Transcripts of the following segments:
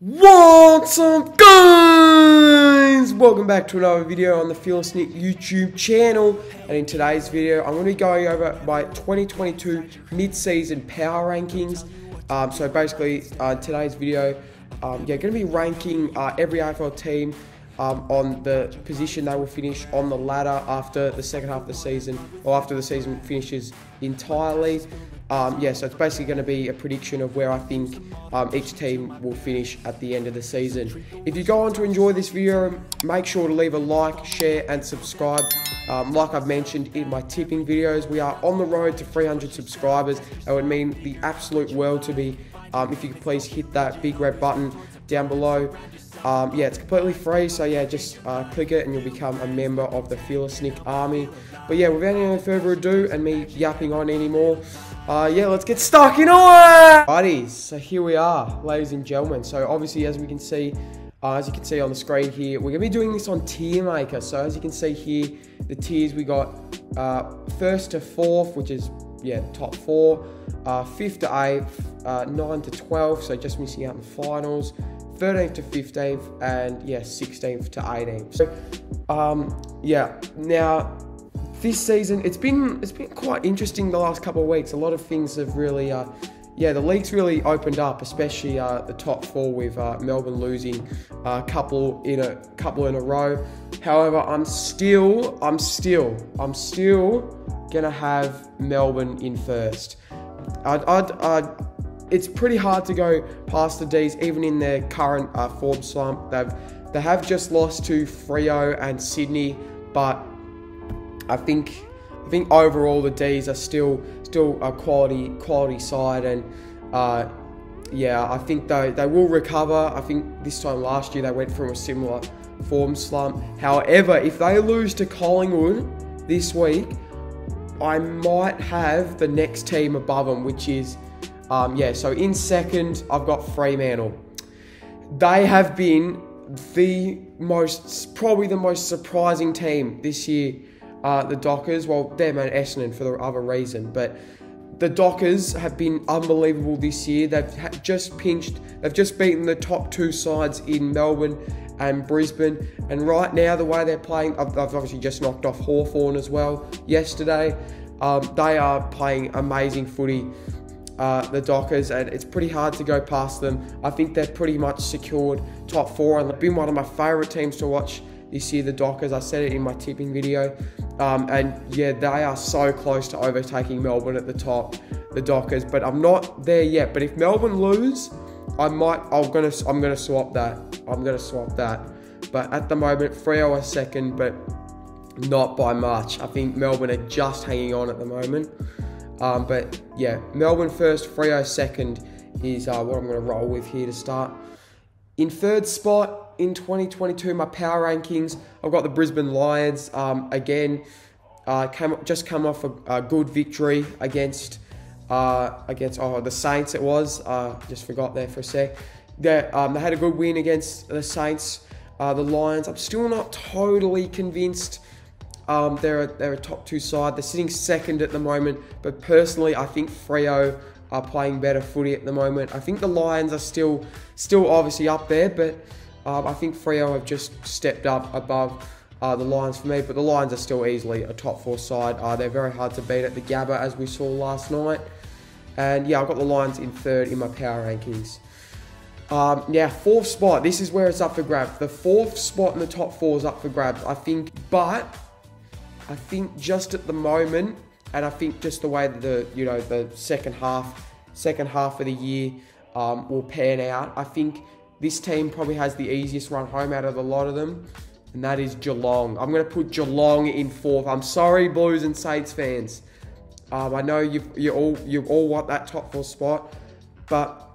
What's up, guys? Welcome back to another video on the Fearlessnick YouTube channel. And in today's video, I'm going to be going over my 2022 mid-season power rankings. So basically, today's video, going to be ranking every AFL team on the position they will finish on the ladder after the second half of the season, or after the season finishes entirely. So it's basically going to be a prediction of where I think each team will finish at the end of the season. If you go on to enjoy this video, make sure to leave a like, share and subscribe. Like I've mentioned in my tipping videos, we are on the road to 300 subscribers. It would mean the absolute world to me if you could please hit that big red button down below. It's completely free, so just click it and you'll become a member of the Fearlessnick army. But without any further ado and me yapping on anymore, let's get stuck into it! Buddies, so here we are, ladies and gentlemen. So obviously, as you can see on the screen here, we're going to be doing this on tier maker. So as you can see here, the tiers we got first to fourth, which is top four, fifth to eighth, 9 to 12, so just missing out in the finals, 13th to 15th, and 16th to 18th. So now this season it's been quite interesting the last couple of weeks. A lot of things have really the league's really opened up, especially the top four, with Melbourne losing a couple in a row. However, I'm still gonna have Melbourne in first. It's pretty hard to go past the D's, even in their current form slump. They have just lost to Freo and Sydney, but I think overall the D's are still a quality side, and I think they will recover. I think this time last year they went through a similar form slump. However, if they lose to Collingwood this week, I might have the next team above them, which is so in second I've got Fremantle. They have been probably the most surprising team this year. The Dockers, well, them and Essendon for the other reason, but the Dockers have been unbelievable this year. They've just beaten the top two sides in Melbourne and Brisbane, and right now the way they're playing, I've obviously just knocked off Hawthorne as well yesterday. They are playing amazing footy, the Dockers, and it's pretty hard to go past them. I think they've pretty much secured top four, and they've been one of my favourite teams to watch this year, the Dockers. I said it in my tipping video, they are so close to overtaking Melbourne at the top, the Dockers, but I'm not there yet. But if Melbourne lose, I'm gonna swap that. But at the moment, Freo are second, but not by much. I think Melbourne are just hanging on at the moment. Melbourne first, Freo second is what I'm going to roll with here to start. In third spot in 2022, my power rankings, I've got the Brisbane Lions. Just come off a good victory against the Saints. It was just forgot there for a sec. They had a good win against the Saints. The Lions, I'm still not totally convinced. They're a top two side. They're sitting second at the moment, but personally, I think Freo are playing better footy at the moment. I think the Lions are still obviously up there, but I think Freo have just stepped up above the Lions for me. But the Lions are still easily a top four side. They're very hard to beat at the Gabba, as we saw last night. And I've got the Lions in third in my power rankings. Fourth spot. This is where it's up for grabs. The fourth spot in the top four is up for grabs, I think. But I think just at the moment, and I think just the way that the second half of the year will pan out, I think this team probably has the easiest run home out of a lot of them, and that is Geelong. I'm going to put Geelong in fourth. I'm sorry, Blues and Saints fans. I know you all want that top four spot, but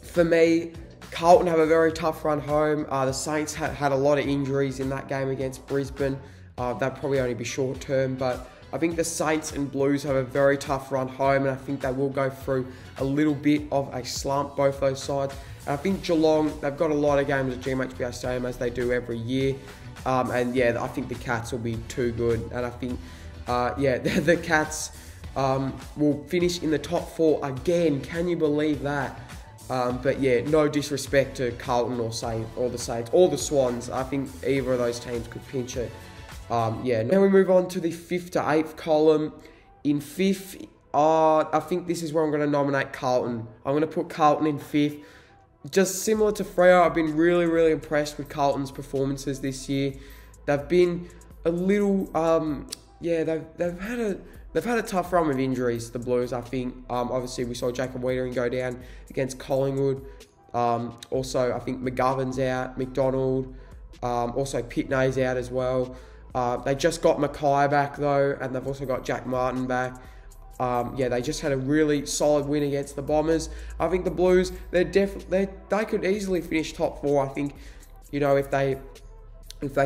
for me, Carlton have a very tough run home. The Saints had a lot of injuries in that game against Brisbane. They'll probably only be short term, but I think the Saints and Blues have a very tough run home, and I think they will go through a little bit of a slump, both those sides. And I think Geelong, they've got a lot of games at GMHBA Stadium, as they do every year. I think the Cats will be too good, and I think, the Cats will finish in the top four again. Can you believe that? But yeah, no disrespect to Carlton or the Saints or the Swans. I think either of those teams could pinch it. Yeah. Now we move on to the 5th to 8th column. In 5th, I think this is where I'm going to nominate Carlton. I'm going to put Carlton in 5th. Just similar to Freo, I've been really, really impressed with Carlton's performances this year. They've been a little, yeah, they've had a tough run with injuries, the Blues, I think. Obviously, we saw Jacob Weitering go down against Collingwood. Also, I think McGovern's out, McDonald, also Pitney's out as well. They just got Mackay back, though, and they've also got Jack Martin back. Yeah, they just had a really solid win against the Bombers. I think the Blues, they could easily finish top 4. I think, you know, if they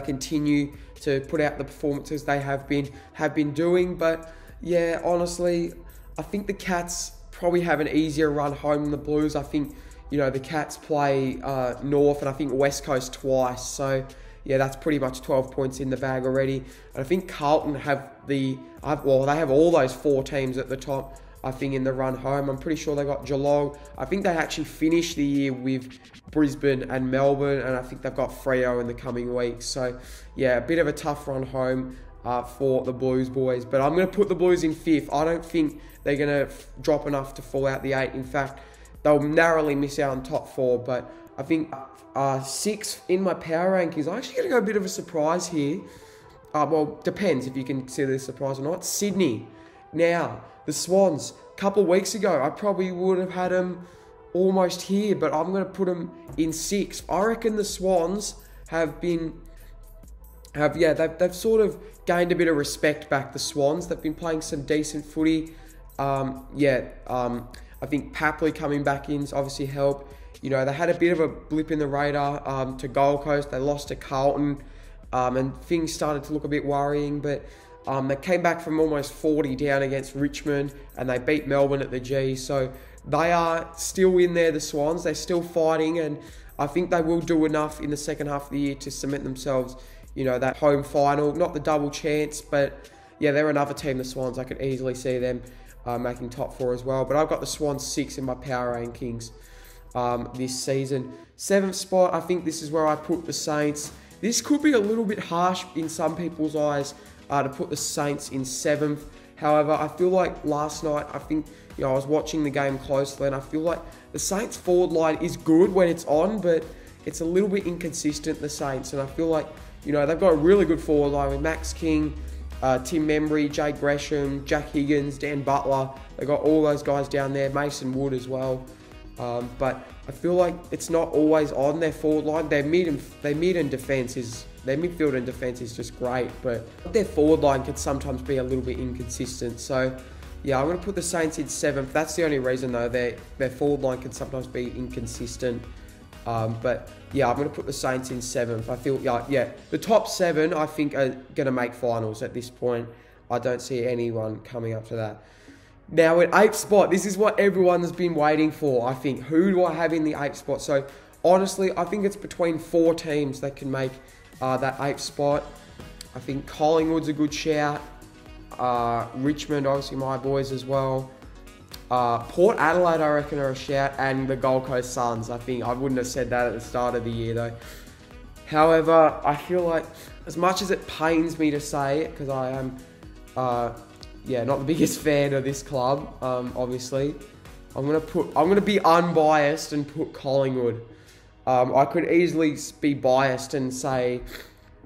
continue to put out the performances they have been doing. But yeah, honestly, I think the Cats probably have an easier run home than the Blues. I think, you know, the Cats play North and I think West Coast twice. So yeah, that's pretty much 12 points in the bag already. And I think Carlton have they have all those 4 teams at the top, I think, in the run home. I'm pretty sure they got Geelong. I think they actually finished the year with Brisbane and Melbourne, and I think they've got Freo in the coming weeks. So yeah, a bit of a tough run home for the Blues boys. But I'm going to put the Blues in 5th. I don't think they're going to drop enough to fall out the 8. In fact, they'll narrowly miss out on top 4. But I think 6th in my power rankings. I'm actually going to go a bit of a surprise here. Well, depends if you consider this a surprise or not. Sydney. Now, the Swans. A couple of weeks ago, I probably would have had them almost here, but I'm going to put them in 6th. I reckon the Swans they've sort of gained a bit of respect back, the Swans. They've been playing some decent footy. I think Papley coming back in's obviously helped. You know, they had a bit of a blip in the radar to Gold Coast. They lost to Carlton, and things started to look a bit worrying. But they came back from almost 40 down against Richmond, and they beat Melbourne at the G. So they are still in there, the Swans. They're still fighting, and I think they will do enough in the second half of the year to cement themselves, you know, that home final. Not the double chance, but yeah, they're another team, the Swans. I could easily see them making top 4 as well. But I've got the Swans 6 in my power rankings this season. 7th spot, I think this is where I put the Saints. This could be a little bit harsh in some people's eyes to put the Saints in 7th. However, I feel like last night, I think, you know, I was watching the game closely, and I feel like the Saints forward line is good when it's on, but it's a little bit inconsistent, the Saints. And I feel like, you know, they've got a really good forward line with Max King, Tim Membry, Jay Gresham, Jack Higgins, Dan Butler. They've got all those guys down there, Mason Wood as well. But I feel like it's not always on their forward line. Their midfield and defence is just great, but their forward line can sometimes be a little bit inconsistent. So yeah, I'm going to put the Saints in 7th. That's the only reason, though. Their forward line can sometimes be inconsistent. But yeah, I'm going to put the Saints in 7th. I feel, yeah, the top 7, I think, are going to make finals at this point. I don't see anyone coming up to that. Now, at 8th spot, this is what everyone's been waiting for, I think. Who do I have in the 8th spot? So, honestly, I think it's between 4 teams that can make that 8th spot. I think Collingwood's a good shout. Richmond, obviously, my boys as well. Port Adelaide, I reckon, are a shout. And the Gold Coast Suns. I think I wouldn't have said that at the start of the year, though. However, I feel like, as much as it pains me to say it, because I am... not the biggest fan of this club, obviously. I'm gonna be unbiased and put Collingwood. I could easily be biased and say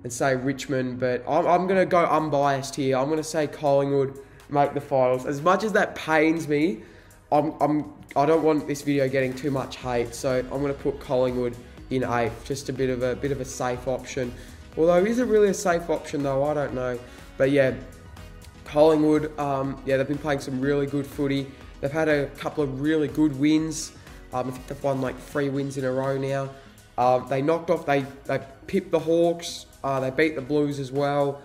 Richmond, but I'm gonna go unbiased here. I'm gonna say Collingwood make the finals. As much as that pains me, I don't want this video getting too much hate, so I'm gonna put Collingwood in 8th. Just a bit of a safe option. Although, is it really a safe option though? I don't know. But yeah. Collingwood, they've been playing some really good footy. They've had a couple of really good wins. I think they've won like 3 wins in a row now. They pipped the Hawks. They beat the Blues as well.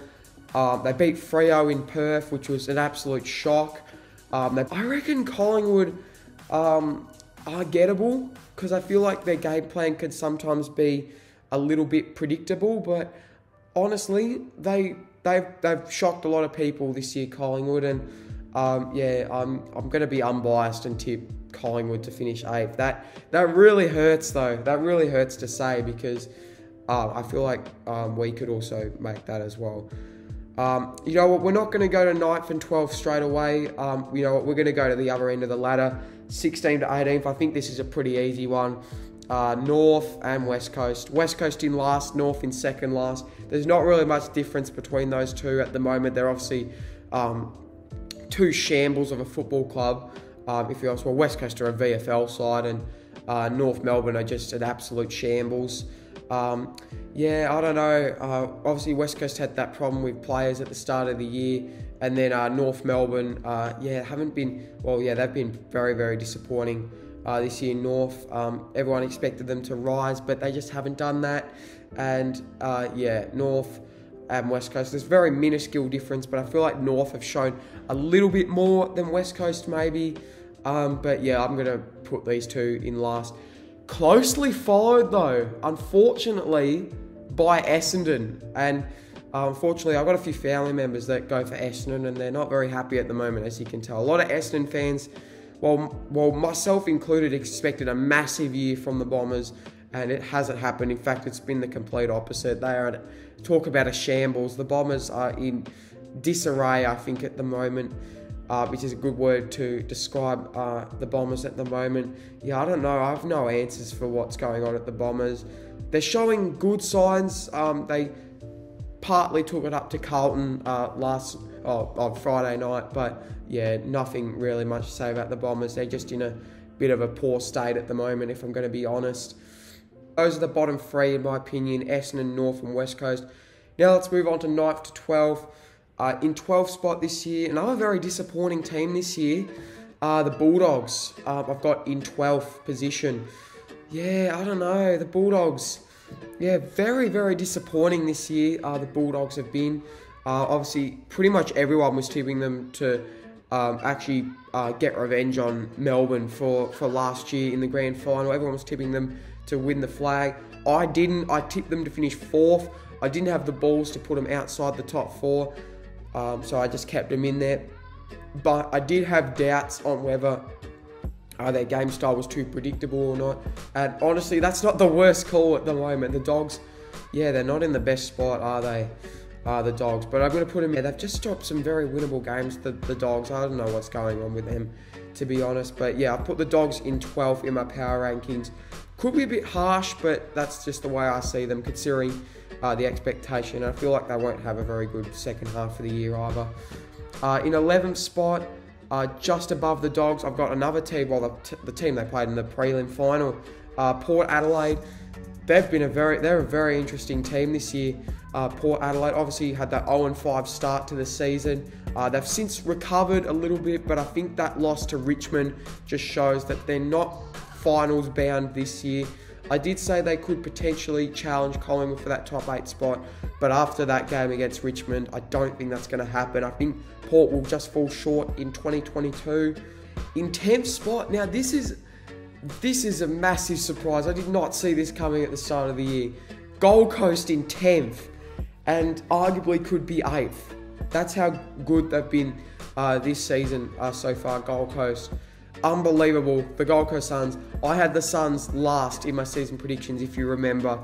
They beat Freo in Perth, which was an absolute shock. I reckon Collingwood are gettable, because I feel like their game plan can sometimes be a little bit predictable. But honestly, they've shocked a lot of people this year, Collingwood, and I'm going to be unbiased and tip Collingwood to finish 8th. That really hurts though. That really hurts to say, because I feel like we could also make that as well. You know what, we're not going to go to 9th and 12th straight away. You know what, we're going to go to the other end of the ladder, 16th to 18th. I think this is a pretty easy one. North and West Coast. West Coast in last, North in second last. There's not really much difference between those two at the moment. They're obviously two shambles of a football club. If you ask, well, West Coast are a VFL side, and North Melbourne are just an absolute shambles. Yeah, I don't know. Obviously, West Coast had that problem with players at the start of the year, and then North Melbourne, they've been very, very disappointing this year. North, everyone expected them to rise, but they just haven't done that. And North and West Coast, there's very minuscule difference, but I feel like North have shown a little bit more than West Coast maybe. But yeah, I'm going to put these two in last. Closely followed though, unfortunately, by Essendon. And unfortunately, I've got a few family members that go for Essendon, and they're not very happy at the moment, as you can tell. A lot of Essendon fans, well, myself included, expected a massive year from the Bombers, and it hasn't happened. In fact, it's been the complete opposite. They are, talk about a shambles. The Bombers are in disarray, I think, at the moment, which is a good word to describe the Bombers at the moment. Yeah, I don't know. I have no answers for what's going on at the Bombers. They're showing good signs. They partly took it up to Carlton on Friday night, but yeah, nothing really much to say about the Bombers. They're just in a bit of a poor state at the moment, if I'm going to be honest. Those are the bottom three, in my opinion: Essendon, North and West Coast. Now let's move on to 9th to 12th. In 12th spot this year, another very disappointing team this year, the Bulldogs. I've got in 12th position. Yeah, I don't know, the Bulldogs. Yeah, very, very disappointing this year. The Bulldogs have been. Obviously, pretty much everyone was tipping them to actually get revenge on Melbourne for last year in the grand final. Everyone was tipping them to win the flag. I didn't. I tipped them to finish 4th. I didn't have the balls to put them outside the top 4. So I just kept them in there. But I did have doubts on whether their game style was too predictable or not. And honestly, that's not the worst call at the moment. The Dogs, yeah, they're not in the best spot, are they? The Dogs. But I'm going to put them in. They've just dropped some very winnable games, the Dogs. I don't know what's going on with them, to be honest. But yeah, I put the Dogs in 12th in my power rankings. Could be a bit harsh, but that's just the way I see them, considering the expectation. I feel like they won't have a very good second half of the year either. In 11th spot, just above the Dogs, I've got another team, the team they played in the prelim final, Port Adelaide. They're a very interesting team this year. Port Adelaide obviously had that 0-5 start to the season. They've since recovered a little bit, but I think that loss to Richmond just shows that they're not finals bound this year. I did say they could potentially challenge Collingwood for that top 8 spot, but after that game against Richmond, I don't think that's going to happen. I think Port will just fall short in 2022. In 10th spot, now this is a massive surprise. I did not see this coming at the start of the year. Gold Coast in 10th, and arguably could be 8th. That's how good they've been this season so far, Gold Coast. Unbelievable. The Gold Coast Suns. I had the Suns last in my season predictions, if you remember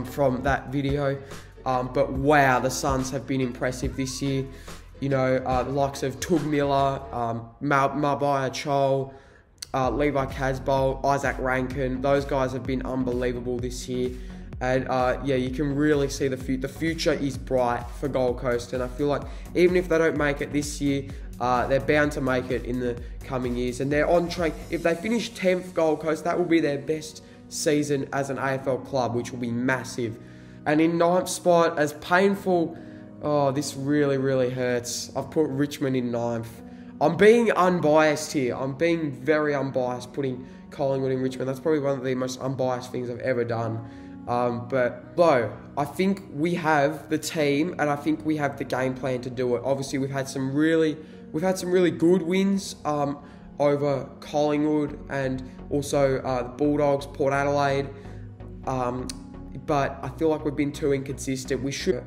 from that video. But wow, the Suns have been impressive this year. You know, the likes of Tug Miller, Mabiah Chol, Levi Casbolt, Isaac Rankin. Those guys have been unbelievable this year. And yeah, you can really see the future is bright for Gold Coast. And I feel like even if they don't make it this year, they're bound to make it in the coming years. And they're on track. If they finish 10th, Gold Coast, that will be their best season as an AFL club, which will be massive. And in 9th spot, as painful, oh, this really, really hurts. I've put Richmond in 9th. I'm being unbiased here. I'm being very unbiased putting Collingwood in Richmond. That's probably one of the most unbiased things I've ever done. But though I think we have the team, and I think we have the game plan to do it. Obviously, we've had some really good wins over Collingwood and also the Bulldogs, Port Adelaide. But I feel like we've been too inconsistent.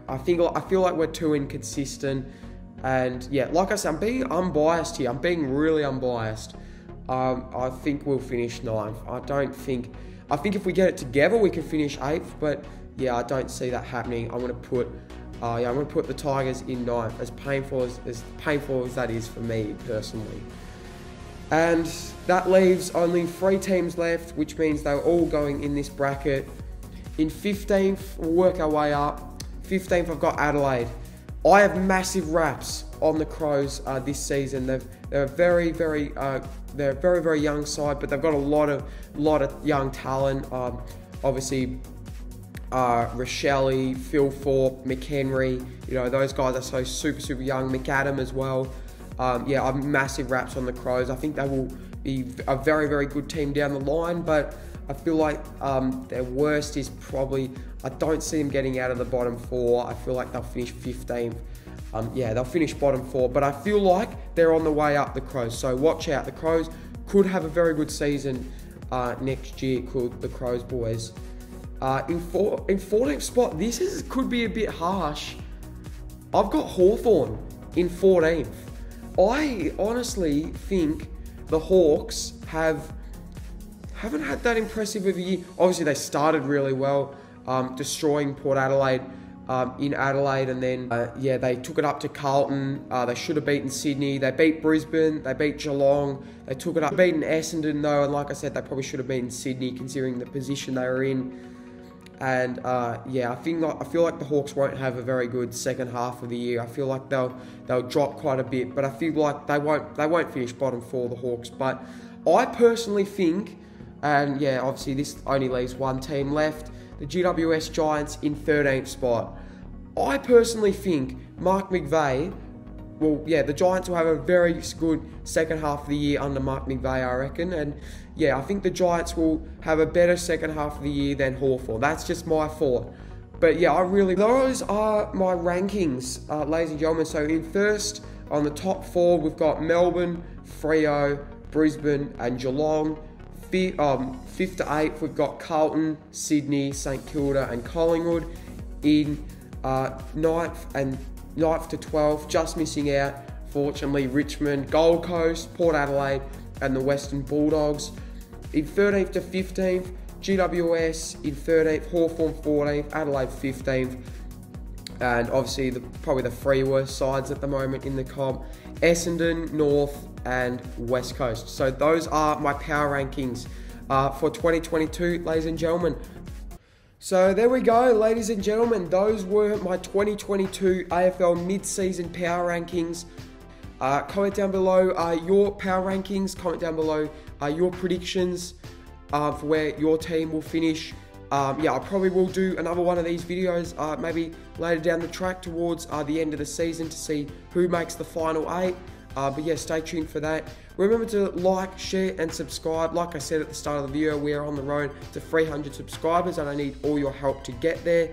I feel like we're too inconsistent. And yeah, like I said, I'm being unbiased here. I'm being really unbiased. I think we'll finish 9th. I think if we get it together, we can finish 8th, but yeah, I don't see that happening. I'm going to put the Tigers in 9th, as painful as that is for me personally. And that leaves only 3 teams left, which means they're all going in this bracket. In 15th, we'll work our way up. 15th, I've got Adelaide. I have massive raps on the Crows this season. They're a very, very young side, but they've got a lot of young talent. Obviously, Rochelle, Phil Thorpe, McHenry, those guys are so super young. McAdam as well. Yeah, I've massive raps on the Crows. I think they will be a very good team down the line, but I feel like their worst is probably, I don't see them getting out of the bottom 4. I feel like they'll finish 15th. Yeah, they'll finish bottom 4, but I feel like they're on the way up, the Crows. So watch out. The Crows could have a very good season next year, could the Crows boys. In 14th spot, could be a bit harsh. I've got Hawthorne in 14th. I honestly think the Hawks haven't had that impressive of a year. Obviously, they started really well, destroying Port Adelaide in Adelaide, and then yeah, they took it up to Carlton. They should have beaten Sydney. They beat Brisbane. They beat Geelong. They took it up, beaten Essendon though, and like I said, they probably should have beaten Sydney considering the position they were in. And yeah, I feel like the Hawks won't have a very good second half of the year. I feel like they'll drop quite a bit, but I feel like they won't finish bottom 4, the Hawks. But I personally think, and yeah, obviously this only leaves one team left, the GWS Giants in 13th spot. I personally think Mark McVeigh, well, yeah, the Giants will have a very good second half of the year under Mark McVeigh, I reckon. And yeah, I think the Giants will have a better second half of the year than Hawthorne. That's just my thought. But yeah, those are my rankings, ladies and gentlemen. So in first, on the top 4, we've got Melbourne, Freo, Brisbane, and Geelong. 5th to 8th, we've got Carlton, Sydney, St Kilda, and Collingwood. In 9th to 12th, just missing out, fortunately, Richmond, Gold Coast, Port Adelaide, and the Western Bulldogs. In 13th to 15th, GWS in 13th, Hawthorne 14th, Adelaide 15th, and obviously probably the 3 worst sides at the moment in the comp, Essendon, North, and West Coast. So those are my power rankings for 2022, ladies and gentlemen. So there we go, ladies and gentlemen. Those were my 2022 AFL mid-season power rankings. Comment down below your power rankings. Comment down below your predictions for where your team will finish. Yeah, I probably will do another one of these videos maybe later down the track towards the end of the season to see who makes the final 8. But yeah, stay tuned for that. Remember to like, share, and subscribe. Like I said at the start of the video, we are on the road to 300 subscribers, and I need all your help to get there.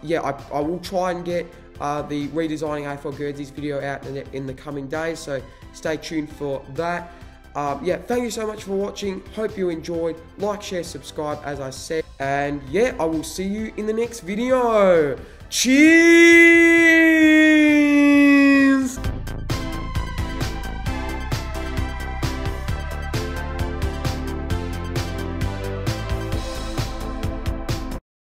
Yeah, I will try and get the redesigning AFL jerseys video out in the coming days, so stay tuned for that. Yeah, thank you so much for watching. Hope you enjoyed. Like, share, subscribe, as I said. And yeah, I will see you in the next video. Cheers!